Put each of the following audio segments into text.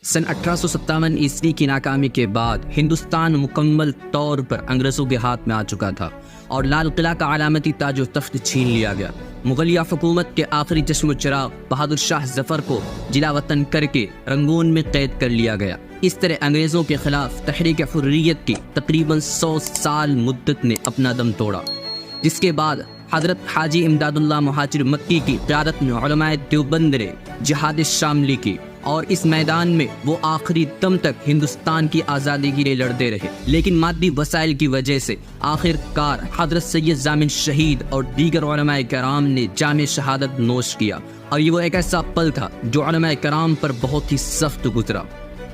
سن 1857 عیسوی کی ناکامی کے بعد ہندوستان مکمل طور پر انگریزوں کے ہاتھ میں آ چکا تھا اور لال قلعہ کا علامتی تاج و تخت چھین لیا گیا۔ مغلیہ حکومت کے آخری چشم و چراغ بہادر شاہ ظفر کو جلا وطن کر کے رنگون میں قید کر لیا گیا۔ اس طرح انگریزوں کے خلاف تحریک حریت کی تقریباً 100 سال مدت نے اپنا دم توڑا، جس کے بعد حضرت حاجی امداد اللہ مہاجر مکی کی قیادت میں علماء دیوبند نے جہاد شاملی کی اور اس میدان میں وہ آخری دم تک ہندوستان کی آزادی کے لیے لڑتے رہے، لیکن مادی وسائل کی وجہ سے آخر کار حضرت سید ضامن شہید اور دیگر علماء کرام نے جام شہادت نوش کیا، اور یہ وہ ایک ایسا پل تھا جو علماء کرام پر بہت ہی سخت گزرا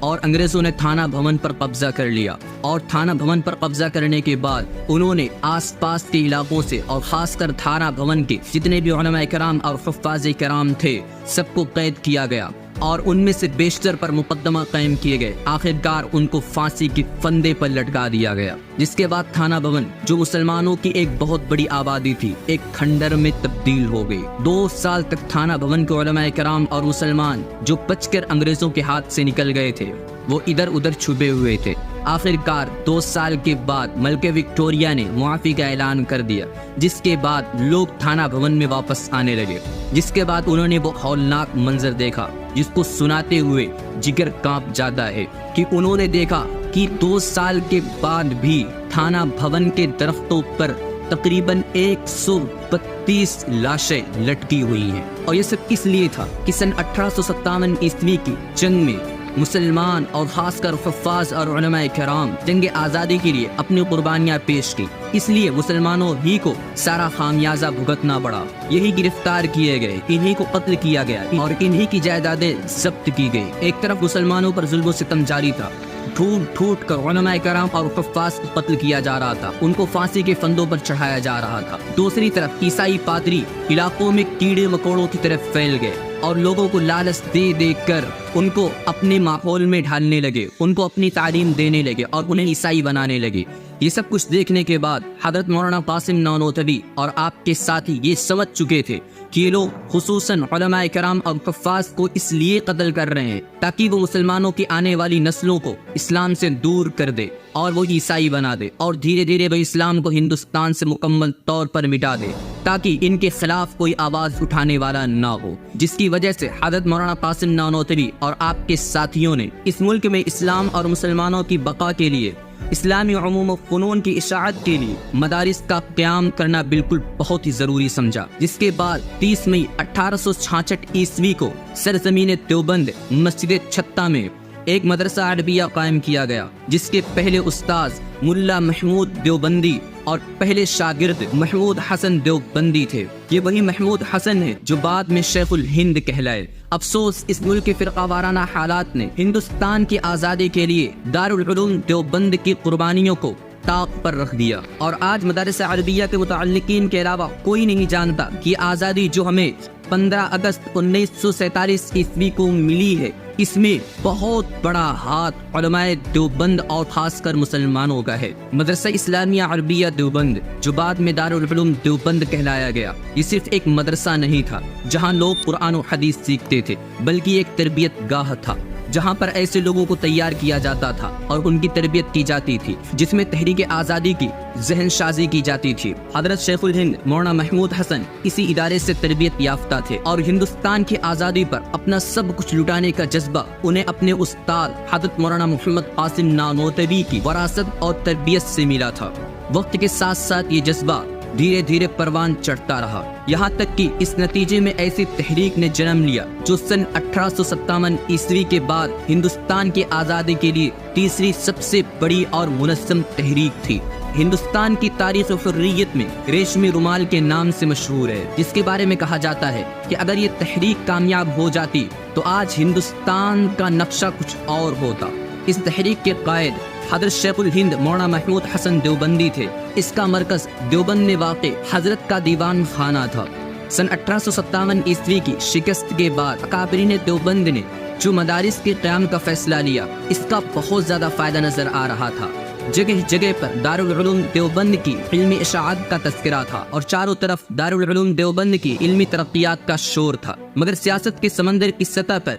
اور انگریزوں نے تھانہ بھون پر قبضہ کر لیا۔ اور تھانہ بھون پر قبضہ کرنے کے بعد انہوں نے آس پاس کے علاقوں سے اور خاص کر تھانہ بھون کے جتنے بھی علماء کرام اور حفاظ کرام تھے سب کو قید کیا گیا اور ان میں سے بیشتر پر مقدمہ قائم کیے گئے۔ آخرکار ان کو پھانسی کے پھندے پر لٹکا دیا گیا، جس کے بعد تھانہ بھون جو مسلمانوں کی ایک بہت بڑی آبادی تھی ایک کھنڈر میں تبدیل ہو گئی۔ 2 سال تک تھانہ بھون کے علماء کرام اور مسلمان جو بچ کر انگریزوں کے ہاتھ سے نکل گئے تھے وہ ادھر ادھر چھپے ہوئے تھے۔ آخرکار 2 سال کے بعد ملکہ وکٹوریہ نے معافی کا اعلان کر دیا، جس کے بعد لوگ تھانہ بھون میں واپس آنے لگے، جس کے بعد انہوں نے وہ ہولناک منظر دیکھا جس کو سناتے ہوئے جگر کانپ جاتا ہے کہ انہوں نے دیکھا کہ 2 سال کے بعد بھی تھانہ بھون کے درختوں پر تقریباً 132 لاشیں لٹکی ہوئی ہیں۔ اور یہ سب اس لیے تھا کہ سن 1857 عیسوی کی جنگ میں مسلمان اور خاص کر حفاظ اور علماء کرام جنگ آزادی کے لیے اپنی قربانیاں پیش کی، اس لیے مسلمانوں ہی کو سارا خامیازہ بھگتنا پڑا۔ یہی گرفتار کیے گئے، انہی کو قتل کیا گیا اور انہی کی جائیدادیں ضبط کی گئی۔ ایک طرف مسلمانوں پر ظلم و ستم جاری تھا، ڈھونڈ ڈھونڈ کر علماء کرام اور حفاظ کو قتل کیا جا رہا تھا، ان کو پھانسی کے پھندوں پر چڑھایا جا رہا تھا۔ دوسری طرف عیسائی پادری علاقوں میں کیڑے مکوڑوں کی طرف پھیل گئے اور لوگوں کو لالچ دے دے کر ان کو اپنے ماحول میں ڈھالنے لگے، ان کو اپنی تعلیم دینے لگے اور انہیں عیسائی بنانے لگے۔ یہ سب کچھ دیکھنے کے بعد حضرت مولانا قاسم نانوتوی اور آپ کے ساتھی یہ سمجھ چکے تھے کہ یہ لوگ خصوصاً علماء کرام اور حفاظ کو اس لیے قتل کر رہے ہیں تاکہ وہ مسلمانوں کی آنے والی نسلوں کو اسلام سے دور کر دے اور وہ عیسائی بنا دے اور دھیرے دھیرے وہ اسلام کو ہندوستان سے مکمل طور پر مٹا دے تاکہ ان کے خلاف کوئی آواز اٹھانے والا نہ ہو، جس کی وجہ سے حضرت مولانا قاسم نانوتوی اور آپ کے ساتھیوں نے اس ملک میں اسلام اور مسلمانوں کی بقا کے لیے، اسلامی علوم و فنون کی اشاعت کے لیے مدارس کا قیام کرنا بالکل بہت ہی ضروری سمجھا، جس کے بعد 30 مئی 1866 عیسوی کو سرزمین دیوبند مسجد چھتہ میں ایک مدرسہ عربیہ قائم کیا گیا، جس کے پہلے استاذ ملا محمود دیوبندی اور پہلے شاگرد محمود حسن دیوبندی تھے۔ یہ وہی محمود حسن ہے جو بعد میں شیخ الہند کہلائے۔ افسوس اس ملک کے فرقہ وارانہ حالات نے ہندوستان کی آزادی کے لیے دارالعلوم دیوبند کی قربانیوں کو طاق پر رکھ دیا، اور آج مدارس عربیہ کے متعلقین کے علاوہ کوئی نہیں جانتا کہ آزادی جو ہمیں 15 اگست 1947 عیسوی کو ملی ہے، اس میں بہت بڑا ہاتھ علماء دیوبند اور خاص کر مسلمانوں کا ہے۔ مدرسہ اسلامیہ عربیہ دیوبند جو بعد میں دارالعلوم دیوبند کہلایا گیا، یہ صرف ایک مدرسہ نہیں تھا جہاں لوگ قرآن و حدیث سیکھتے تھے، بلکہ ایک تربیت گاہ تھا جہاں پر ایسے لوگوں کو تیار کیا جاتا تھا اور ان کی تربیت کی جاتی تھی جس میں تحریک آزادی کی ذہن سازی کی جاتی تھی۔ حضرت شیخ الہند مولانا محمود حسن اسی ادارے سے تربیت یافتہ تھے اور ہندوستان کی آزادی پر اپنا سب کچھ لٹانے کا جذبہ انہیں اپنے استاد حضرت مولانا محمد قاسم نانوتوی کی وراثت اور تربیت سے ملا تھا۔ وقت کے ساتھ ساتھ یہ جذبہ دھیرے دھیرے پروان چڑھتا رہا، یہاں تک کہ اس نتیجے میں ایسی تحریک نے جنم لیا جو سن 1857 عیسوی کے بعد ہندوستان کی آزادی کے لیے تیسری سب سے بڑی اور منظم تحریک تھی۔ ہندوستان کی تاریخ حریت میں ریشمی رومال کے نام سے مشہور ہے، جس کے بارے میں کہا جاتا ہے کہ اگر یہ تحریک کامیاب ہو جاتی تو آج ہندوستان کا نقشہ کچھ اور ہوتا۔ اس تحریک کے قائد حضرت شیخ الہند مولانا محمود حسن دیوبندی تھے۔ اس کا مرکز دیوبند میں واقع حضرت کا دیوان خانہ تھا۔ سن 1857 عیسوی کی شکست کے بعد اکابرین دیوبند نے جو مدارس کے قیام کا فیصلہ لیا، اس کا بہت زیادہ فائدہ نظر آ رہا تھا۔ جگہ جگہ پر دارالعلوم دیوبند کی علمی اشاعت کا تذکرہ تھا اور چاروں طرف دارالعلوم دیوبند کی علمی ترقیات کا شور تھا، مگر سیاست کے سمندر کی سطح پر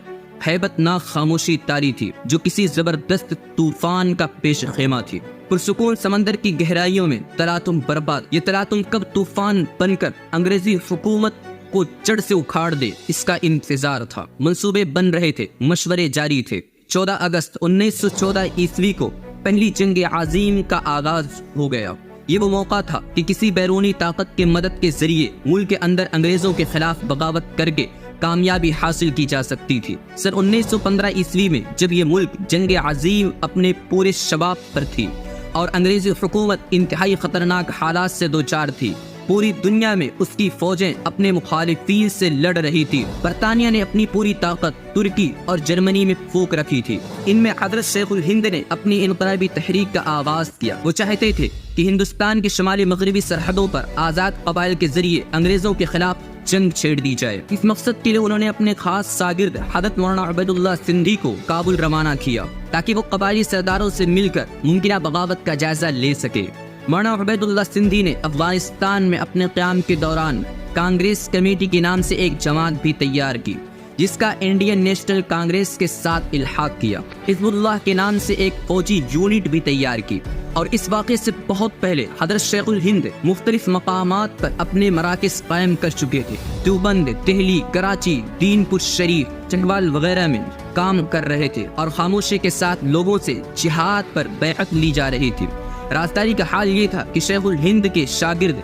ہیبت ناک خاموشی تاری تھی جو کسی زبردست طوفان کا پیش خیمہ تھی۔ پرسکون سمندر کی گہرائیوں میں تلاطم برپا، یہ تلاطم کب طوفان بن کر انگریزی حکومت کو جڑ سے اکھاڑ دے، اس کا انتظار تھا۔ منصوبے بن رہے تھے، مشورے جاری تھے۔ 14 اگست 1914 عیسوی کو پہلی جنگ عظیم کا آغاز ہو گیا۔ یہ وہ موقع تھا کہ کسی بیرونی طاقت کے مدد کے ذریعے ملک کے اندر انگریزوں کے خلاف بغاوت کر کے کامیابی حاصل کی جا سکتی تھی۔ سن 1915 عیسوی میں جب یہ ملک جنگ عظیم اپنے پورے شباب پر تھی اور انگریزی حکومت انتہائی خطرناک حالات سے دوچار تھی، پوری دنیا میں اس کی فوجیں اپنے مخالفین سے لڑ رہی تھی، برطانیہ نے اپنی پوری طاقت ترکی اور جرمنی میں پھونک رکھی تھی۔ ان میں حضرت شیخ الہند نے اپنی انقلابی تحریک کا آغاز کیا۔ وہ چاہتے تھے کہ ہندوستان کی شمالی مغربی سرحدوں پر آزاد قبائل کے ذریعے انگریزوں کے خلاف جنگ چھیڑ دی جائے۔ اس مقصد کے لیے انہوں نے اپنے خاص شاگرد حضرت مولانا عبید اللہ سندھی کو کابل روانہ کیا تاکہ وہ قبائلی سرداروں سے مل کر ممکنہ بغاوت کا جائزہ لے سکے۔ مولانا عبید اللہ سندھی نے افغانستان میں اپنے قیام کے دوران کانگریس کمیٹی کے نام سے ایک جماعت بھی تیار کی جس کا انڈین نیشنل کانگریس کے ساتھ الحاق کیا۔ حزب اللہ کے نام سے ایک فوجی یونٹ بھی تیار کی، اور اس واقعے سے بہت پہلے حضرت شیخ الہند مختلف مقامات پر اپنے مراکز قائم کر چکے تھے۔ دیوبند، دہلی، کراچی، دین پور شریف، چنوال وغیرہ میں کام کر رہے تھے اور خاموشی کے ساتھ لوگوں سے جہاد پر بیعت لی جا رہی تھی۔ رازداری کا حال یہ تھا کہ شیخ الہند کے شاگرد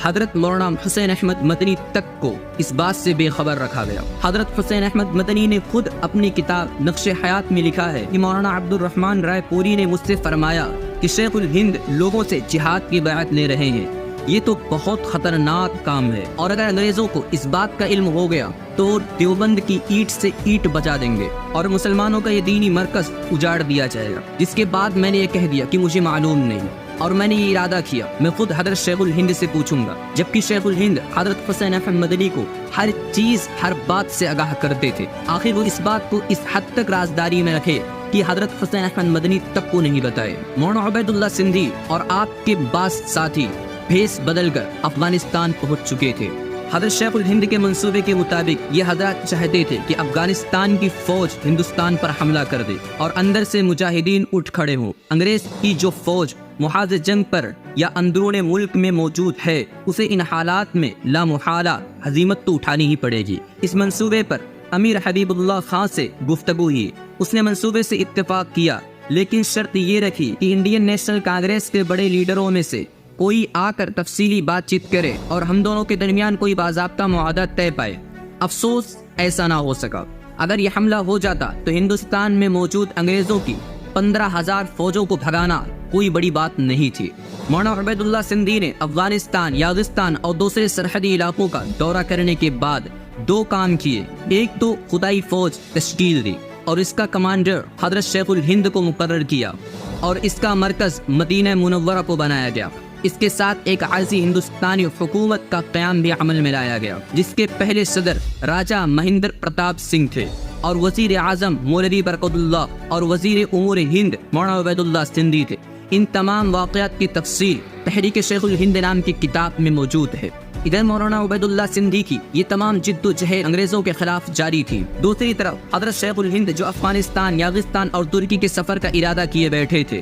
حضرت مولانا حسین احمد مدنی تک کو اس بات سے بے خبر رکھا گیا۔ حضرت حسین احمد مدنی نے خود اپنی کتاب نقش حیات میں لکھا ہے کہ مولانا عبد الرحمن رائے پوری نے مجھ سے فرمایا کہ شیخ الہند لوگوں سے جہاد کی بیعت لے رہے ہیں، یہ تو بہت خطرناک کام ہے، اور اگر انگریزوں کو اس بات کا علم ہو گیا تو دیوبند کی اینٹ سے اینٹ بجا دیں گے اور مسلمانوں کا یہ دینی مرکز اجاڑ دیا جائے گا۔ جس کے بعد میں نے یہ کہہ دیا کہ مجھے معلوم نہیں، اور میں نے یہ ارادہ کیا میں خود حضرت شیخ الہند سے پوچھوں گا، جبکہ شیخ الہند حضرت حسین احمد مدنی کو ہر چیز ہر بات سے آگاہ کرتے تھے۔ آخر وہ اس بات کو اس حد تک رازداری میں رکھے کہ حضرت حسین احمد مدنی تک کو نہیں بتائے۔ مولانا عبید اللہ سندھی اور آپ کے بعض ساتھی بھیس بدل کر افغانستان پہنچ چکے تھے۔ حضرت شیخ الہند کے منصوبے کے مطابق یہ حضرات چاہتے تھے کہ افغانستان کی فوج ہندوستان پر حملہ کر دے اور اندر سے مجاہدین اٹھ کھڑے ہوں۔ انگریز کی جو فوج محاذ جنگ پر یا اندرون ملک میں موجود ہے اسے ان حالات میں لا محالہ ہزیمت تو اٹھانی ہی پڑے گی۔ اس منصوبے پر امیر حبیب اللہ خان سے گفتگو ہوئی، اس نے منصوبے سے اتفاق کیا، لیکن شرط یہ رکھی کہ انڈین نیشنل کانگریس کے بڑے لیڈروں میں سے کوئی آ کر تفصیلی بات چیت کرے اور ہم دونوں کے درمیان کوئی باضابطہ معاہدہ طے پائے۔ افسوس ایسا نہ ہو سکا۔ اگر یہ حملہ ہو جاتا تو ہندوستان میں موجود انگریزوں کی 15,000 فوجوں کو بھگانا کوئی بڑی بات نہیں تھی۔ مولانا عبید اللہ سندھی نے افغانستان، یاغستان اور دوسرے سرحدی علاقوں کا دورہ کرنے کے بعد دو کام کیے۔ ایک تو خدائی فوج تشکیل دی اور اس کا کمانڈر حضرت شیخ الہند کو مقرر کیا اور اس کا مرکز مدینہ منورہ کو بنایا گیا۔ اس کے ساتھ ایک عارضی ہندوستانی حکومت کا قیام بھی عمل میں لایا گیا جس کے پہلے صدر راجہ مہندر پرتاپ سنگھ تھے اور وزیر اعظم مولوی برکت اللہ اور وزیر امور ہند مولانا عبید اللہ سندھی تھے۔ ان تمام واقعات کی تفصیل تحریک شیخ الہند نام کی کتاب میں موجود ہے۔ ادھر مولانا عبید اللہ سندھی کی یہ تمام جد و جہد انگریزوں کے خلاف جاری تھی۔ دوسری طرف حضرت شیخ الہند جو افغانستان، یاغستان اور ترکی کے سفر کا ارادہ کیے بیٹھے تھے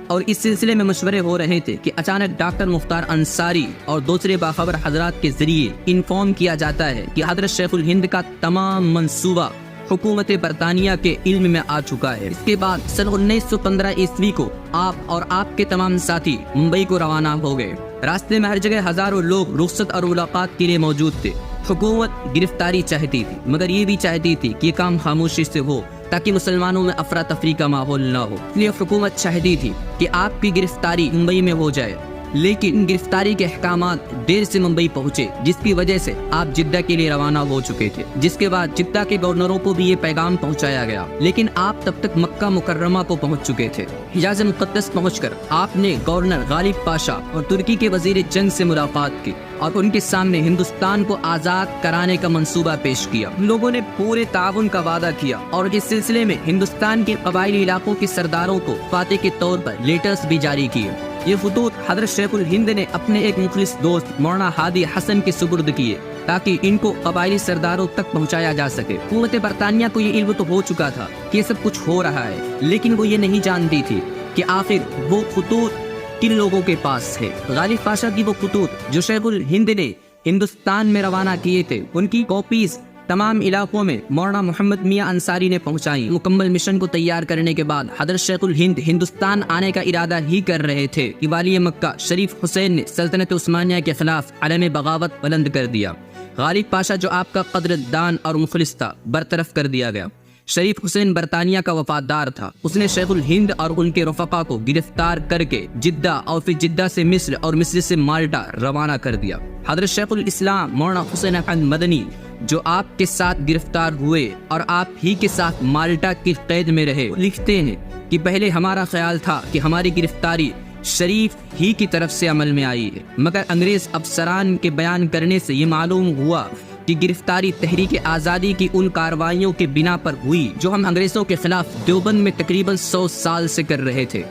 اور اس سلسلے میں مشورے ہو رہے تھے کہ اچانک ڈاکٹر مختار انصاری اور دوسرے باخبر حضرات کے ذریعے انفارم کیا جاتا ہے کہ حضرت شیخ الہند کا تمام منصوبہ حکومت برطانیہ کے علم میں آ چکا ہے۔ اس کے بعد سن 1915 عیسوی کو آپ اور آپ کے تمام ساتھی ممبئی کو روانہ ہو گئے۔ راستے میں ہر جگہ ہزاروں لوگ رخصت اور ملاقات کے لیے موجود تھے۔ حکومت گرفتاری چاہتی تھی مگر یہ بھی چاہتی تھی کہ یہ کام خاموشی سے ہو تاکہ مسلمانوں میں افراتفری کا ماحول نہ ہو۔ اس لیے حکومت چاہتی تھی کہ آپ کی گرفتاری ممبئی میں ہو جائے، لیکن گرفتاری کے احکامات دیر سے ممبئی پہنچے جس کی وجہ سے آپ جدہ کے لیے روانہ ہو چکے تھے، جس کے بعد جدہ کے گورنروں کو بھی یہ پیغام پہنچایا گیا، لیکن آپ تب تک مکہ مکرمہ کو پہنچ چکے تھے۔ حجاز مقدس پہنچ کر آپ نے گورنر غالب پاشا اور ترکی کے وزیر جنگ سے ملاقات کی اور ان کے سامنے ہندوستان کو آزاد کرانے کا منصوبہ پیش کیا۔ لوگوں نے پورے تعاون کا وعدہ کیا اور اس سلسلے میں ہندوستان کے قبائلی علاقوں کے سرداروں کو فاتح کے طور پر لیٹرز بھی جاری کیے۔ یہ خطوط حضرت شیخ الہند نے اپنے ایک مخلص دوست مولانا ہادی حسن کے سپرد کیے تاکہ ان کو قبائلی سرداروں تک پہنچایا جا سکے۔ حکومت برطانیہ کو یہ علم تو ہو چکا تھا کہ یہ سب کچھ ہو رہا ہے، لیکن وہ یہ نہیں جانتی تھی کہ آخر وہ خطوط کن لوگوں کے پاس تھے۔ غالب پاشا کی وہ خطوط جو شیخ الہند نے ہندوستان میں روانہ کیے تھے، ان کی کاپیز تمام علاقوں میں مولانا محمد میاں انصاری نے پہنچائی۔ مکمل مشن کو تیار کرنے کے بعد حضرت شیخ الہند ہندوستان آنے کا ارادہ ہی کر رہے تھے کہ والی مکہ شریف حسین نے سلطنت عثمانیہ کے خلاف علم بغاوت بلند کر دیا۔ غالب پاشا جو آپ کا قدردان اور مخلص تھا، برطرف کر دیا گیا۔ شریف حسین برطانیہ کا وفادار تھا، اس نے شیخ الہند اور ان کے رفقا کو گرفتار کر کے جدہ اور پھر جدہ سے مصر اور مصر سے مالٹا روانہ کر دیا۔ حضرت شیخ الاسلام مولانا حسین احمد مدنی جو آپ کے ساتھ گرفتار ہوئے اور آپ ہی کے ساتھ مالٹا کی قید میں رہے، لکھتے ہیں کہ پہلے ہمارا خیال تھا کہ ہماری گرفتاری شریف ہی کی طرف سے عمل میں آئی ہے، مگر انگریز افسران کے بیان کرنے سے یہ معلوم ہوا کہ گرفتاری تحریک آزادی کی ان کارروائیوں کے بنا پر ہوئی جو ہم انگریزوں کے خلاف دیوبند میں تقریباً 100 سال سے کر رہے تھے۔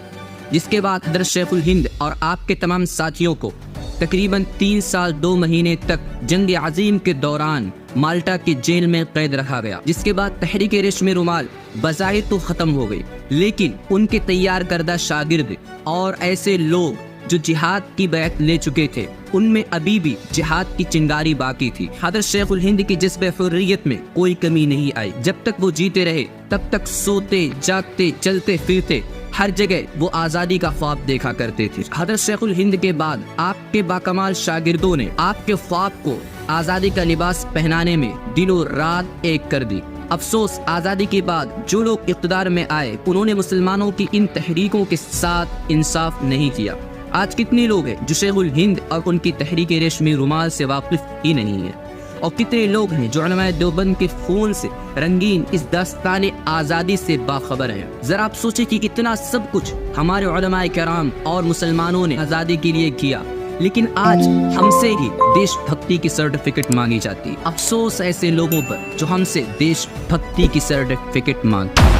جس کے بعد حضرت شیخ الہند اور آپ کے تمام ساتھیوں کو تقریباً 3 سال 2 مہینے تک جنگ عظیم کے دوران مالٹا کی جیل میں قید رکھا گیا، جس کے بعد تحریک ریشم رومال بظاہر تو ختم ہو گئی، لیکن ان کے تیار کردہ شاگرد اور ایسے لوگ جو جہاد کی بیعت لے چکے تھے، ان میں ابھی بھی جہاد کی چنگاری باقی تھی۔ حضرت شیخ الہند کی جذبہ حریت میں کوئی کمی نہیں آئی۔ جب تک وہ جیتے رہے تب تک سوتے جاگتے چلتے پھرتے ہر جگہ وہ آزادی کا خواب دیکھا کرتے تھے۔ حضرت شیخ الہند کے بعد آپ کے باکمال شاگردوں نے آپ کے خواب کو آزادی کا لباس پہنانے میں دن و رات ایک کر دی۔ افسوس آزادی کے بعد جو لوگ اقتدار میں آئے انہوں نے مسلمانوں کی ان تحریکوں کے ساتھ انصاف نہیں کیا۔ آج کتنے لوگ ہیں جو شیخ الہند اور ان کی تحریک ریشمی رومال سے واقف ہی نہیں ہیں، اور کتنے لوگ ہیں جو علماء دیوبند کے خون سے رنگین اس داستان آزادی سے باخبر ہیں۔ ذرا آپ سوچیں کہ اتنا سب کچھ ہمارے علماء کرام اور مسلمانوں نے آزادی کے لیے کیا، لیکن آج ہم سے ہی دیش بھکتی کی سرٹیفکیٹ مانگی جاتی ہے۔ افسوس ایسے لوگوں پر جو ہم سے دیش بھکتی کی سرٹیفکیٹ مانگتے ہیں۔